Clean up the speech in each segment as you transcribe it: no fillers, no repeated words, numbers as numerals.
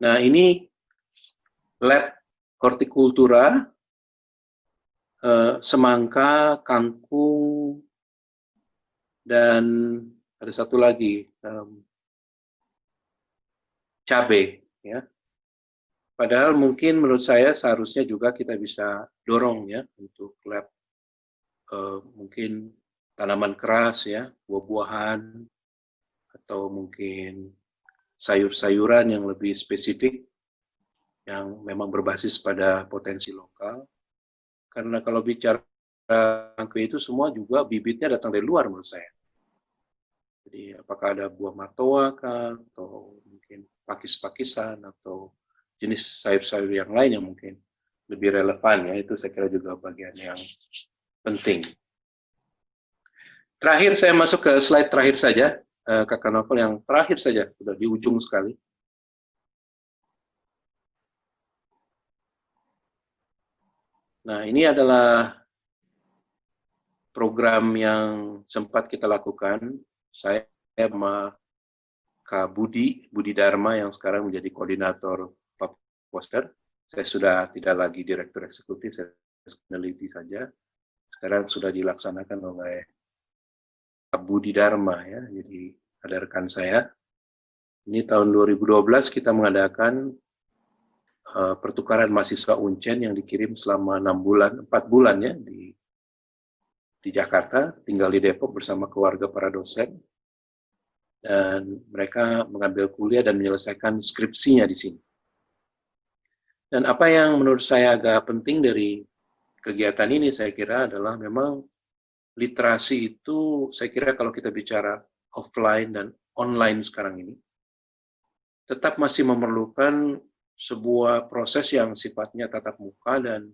Nah, ini lab hortikultura, semangka, kangkung, dan ada satu lagi, cabai. Ya. Padahal mungkin menurut saya seharusnya juga kita bisa dorong ya untuk lab mungkin tanaman keras ya, buah-buahan, atau mungkin sayur-sayuran yang lebih spesifik, yang memang berbasis pada potensi lokal. Karena kalau bicara anggrek itu semua juga bibitnya datang dari luar menurut saya. Jadi apakah ada buah matoa kan, atau mungkin pakis-pakisan, atau jenis sayur-sayur yang lain yang mungkin lebih relevan ya, itu saya kira juga bagian yang penting. Terakhir saya masuk ke slide terakhir saja, Kakak Novel, yang terakhir saja, sudah di ujung sekali. Nah, ini adalah program yang sempat kita lakukan. Saya sama Kak Budi Dharma yang sekarang menjadi koordinator Poster. Saya sudah tidak lagi direktur eksekutif, saya peneliti saja. Sekarang sudah dilaksanakan oleh Kak Budi Dharma ya. Jadi ada rekan saya. Ini tahun 2012 kita mengadakan pertukaran mahasiswa Uncen yang dikirim selama 4 bulan ya di Jakarta, tinggal di Depok bersama keluarga para dosen, dan mereka mengambil kuliah dan menyelesaikan skripsinya di sini. Dan apa yang menurut saya agak penting dari kegiatan ini, saya kira adalah memang literasi itu, saya kira kalau kita bicara offline dan online sekarang ini, tetap masih memerlukan sebuah proses yang sifatnya tatap muka dan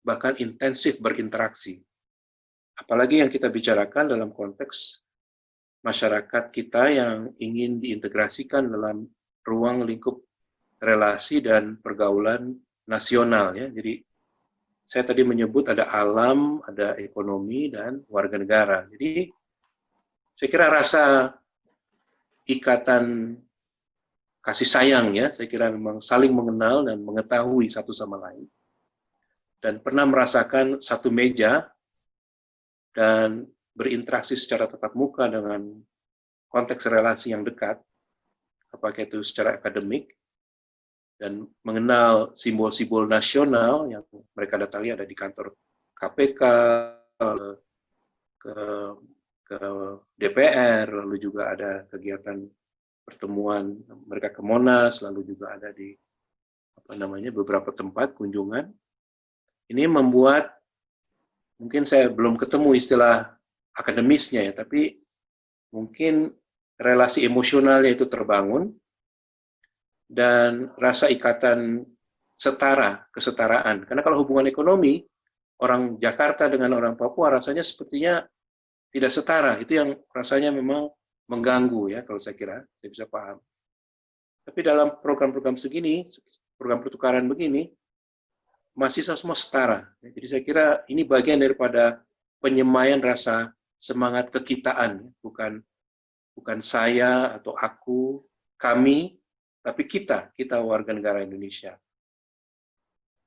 bahkan intensif berinteraksi. Apalagi yang kita bicarakan dalam konteks masyarakat kita yang ingin diintegrasikan dalam ruang lingkup relasi dan pergaulan nasional ya. Jadi saya tadi menyebut ada alam, ada ekonomi, dan warga negara. Jadi saya kira rasa ikatan kasih sayang ya, saya kira memang saling mengenal dan mengetahui satu sama lain. Dan pernah merasakan satu meja dan berinteraksi secara tatap muka dengan konteks relasi yang dekat, apakah itu secara akademik, dan mengenal simbol-simbol nasional yang mereka datangi ada di kantor KPK, ke DPR, lalu juga ada kegiatan pertemuan mereka ke Monas, lalu juga ada di beberapa tempat kunjungan. Ini membuat, mungkin saya belum ketemu istilah akademisnya ya, tapi mungkin relasi emosionalnya itu terbangun, dan rasa ikatan kesetaraan. Karena kalau hubungan ekonomi, orang Jakarta dengan orang Papua rasanya sepertinya tidak setara. Itu yang rasanya memang mengganggu ya, kalau saya kira, saya bisa paham. Tapi dalam program-program segini, program pertukaran begini, mahasiswa semua setara. Jadi saya kira ini bagian daripada penyemaian rasa semangat kekitaan, bukan saya atau aku, kami, tapi kita warga negara Indonesia.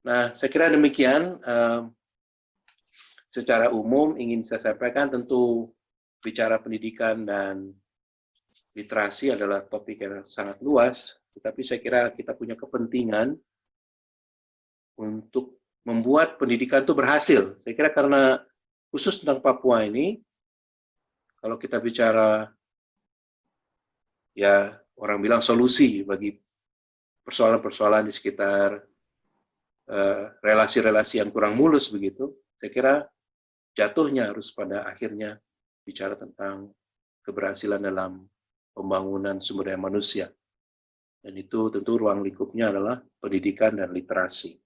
Nah, saya kira demikian. Secara umum ingin saya sampaikan, tentu bicara pendidikan dan literasi adalah topik yang sangat luas, tetapi saya kira kita punya kepentingan untuk membuat pendidikan itu berhasil. Saya kira karena khusus tentang Papua ini, kalau kita bicara, ya orang bilang solusi bagi persoalan-persoalan di sekitar relasi-relasi yang kurang mulus begitu, saya kira jatuhnya harus pada akhirnya bicara tentang keberhasilan dalam pembangunan sumber daya manusia. Dan itu tentu ruang lingkupnya adalah pendidikan dan literasi.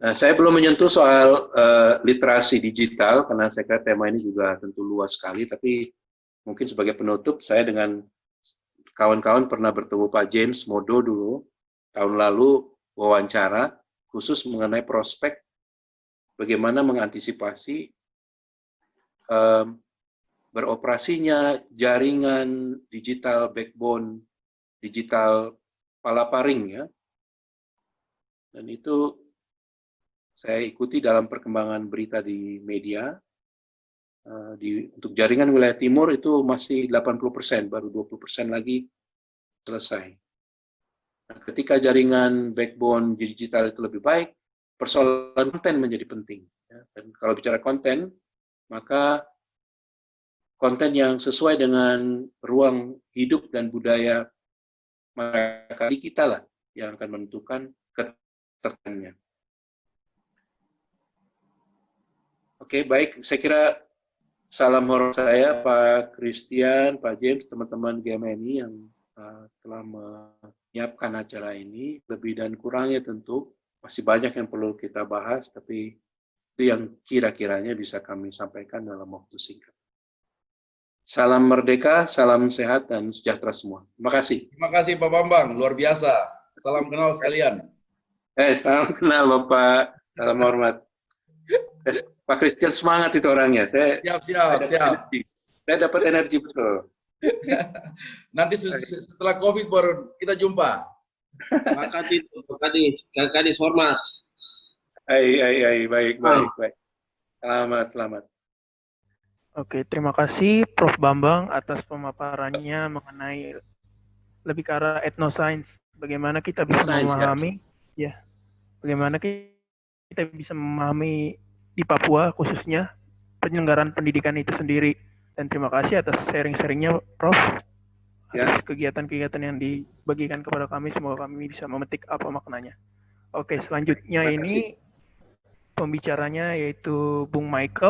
Nah, saya belum menyentuh soal literasi digital, karena saya kira tema ini juga tentu luas sekali, tapi mungkin sebagai penutup, saya dengan kawan-kawan pernah bertemu Pak James Modo dulu, tahun lalu wawancara, khusus mengenai prospek bagaimana mengantisipasi beroperasinya jaringan digital backbone digital palaparing ya. Dan itu saya ikuti dalam perkembangan berita di media. Untuk jaringan wilayah timur itu masih 80%, baru 20% lagi selesai. Nah, ketika jaringan backbone digital itu lebih baik, persoalan konten menjadi penting. Ya. Dan kalau bicara konten, maka konten yang sesuai dengan ruang hidup dan budaya masyarakat kita lah yang akan menentukan ketertarikannya. Oke, baik. Saya kira salam hormat saya, Pak Christian, Pak James, teman-teman GMNI yang telah menyiapkan acara ini. Lebih dan kurangnya tentu masih banyak yang perlu kita bahas, tapi itu yang kira-kiranya bisa kami sampaikan dalam waktu singkat. Salam merdeka, salam sehat, dan sejahtera semua. Terima kasih. Terima kasih Pak Bambang, luar biasa. Salam kenal sekalian. Salam kenal Bapak, salam hormat. Pak Christian semangat itu orangnya. Saya dapat energi betul. Nanti setelah COVID baru kita jumpa. Pak Kadis hormat. Baik. Selamat. Oke, terima kasih Prof. Bambang atas pemaparannya mengenai lebih ke arah etnosains. Bagaimana kita bisa memahami, bagaimana kita bisa memahami di Papua khususnya penyelenggaraan pendidikan itu sendiri. Dan terima kasih atas sharing-sharingnya, Prof. Atas kegiatan-kegiatan yang dibagikan kepada kami. Semoga kami bisa memetik apa maknanya. Oke, selanjutnya ini pembicaranya yaitu Bung Michael.